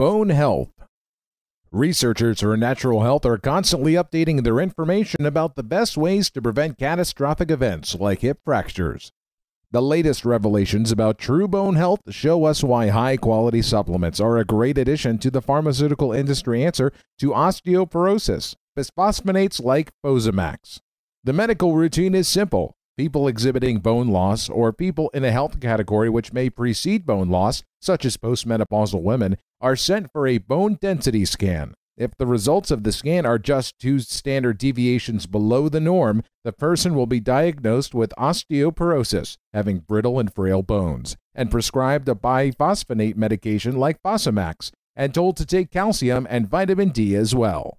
Bone health. Researchers for natural health are constantly updating their information about the best ways to prevent catastrophic events like hip fractures. The latest revelations about true bone health show us why high-quality supplements are a great addition to the pharmaceutical industry answer to osteoporosis, bisphosphonates like Fosamax. The medical routine is simple. People exhibiting bone loss or people in a health category which may precede bone loss, such as postmenopausal women, are sent for a bone density scan. If the results of the scan are just 2 standard deviations below the norm, the person will be diagnosed with osteoporosis, having brittle and frail bones, and prescribed a biphosphonate medication like Fosamax, and told to take calcium and vitamin D as well.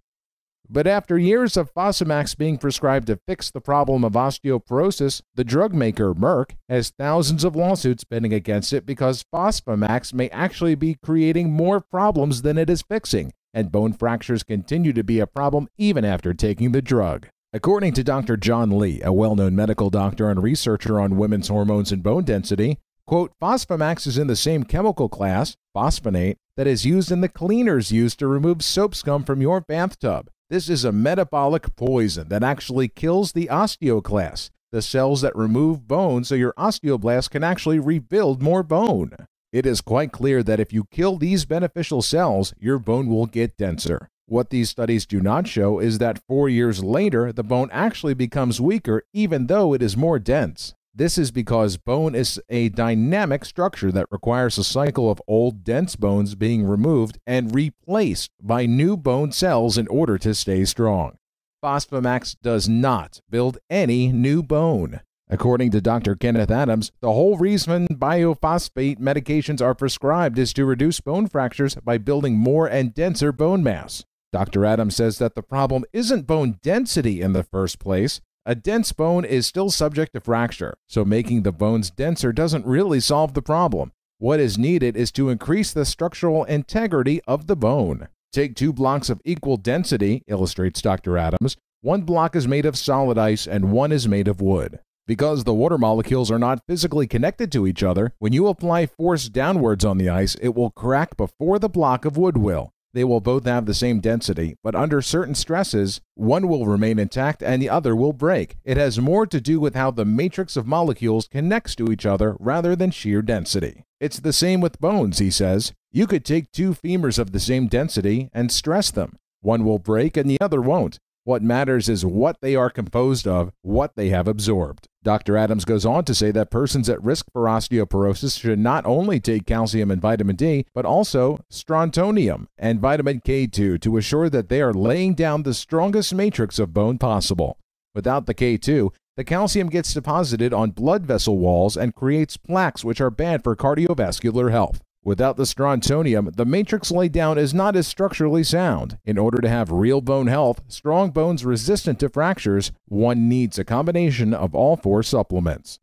But after years of Fosamax being prescribed to fix the problem of osteoporosis, the drug maker Merck has thousands of lawsuits pending against it because Fosamax may actually be creating more problems than it is fixing, and bone fractures continue to be a problem even after taking the drug. According to Dr. John Lee, a well-known medical doctor and researcher on women's hormones and bone density, quote, Fosamax is in the same chemical class, phosphonate, that is used in the cleaners used to remove soap scum from your bathtub. This is a metabolic poison that actually kills the osteoclasts, the cells that remove bone so your osteoblasts can actually rebuild more bone. It is quite clear that if you kill these beneficial cells, your bone will get denser. What these studies do not show is that 4 years later, the bone actually becomes weaker even though it is more dense. This is because bone is a dynamic structure that requires a cycle of old dense bones being removed and replaced by new bone cells in order to stay strong. Fosamax does not build any new bone. According to Dr. Kenneth Adams, the whole reason biophosphate medications are prescribed is to reduce bone fractures by building more and denser bone mass. Dr. Adams says that the problem isn't bone density in the first place. A dense bone is still subject to fracture, so making the bones denser doesn't really solve the problem. What is needed is to increase the structural integrity of the bone. Take 2 blocks of equal density, illustrates Dr. Adams. 1 block is made of solid ice and 1 is made of wood. Because the water molecules are not physically connected to each other, when you apply force downwards on the ice, it will crack before the block of wood will. They will both have the same density, but under certain stresses, one will remain intact and the other will break. It has more to do with how the matrix of molecules connects to each other rather than sheer density. It's the same with bones, he says. You could take 2 femurs of the same density and stress them. One will break and the other won't. What matters is what they are composed of, what they have absorbed. Dr. Adams goes on to say that persons at risk for osteoporosis should not only take calcium and vitamin D, but also strontium and vitamin K2 to assure that they are laying down the strongest matrix of bone possible. Without the K2, the calcium gets deposited on blood vessel walls and creates plaques which are bad for cardiovascular health. Without the strontium, the matrix laid down is not as structurally sound. In order to have real bone health, strong bones resistant to fractures, one needs a combination of all 4 supplements.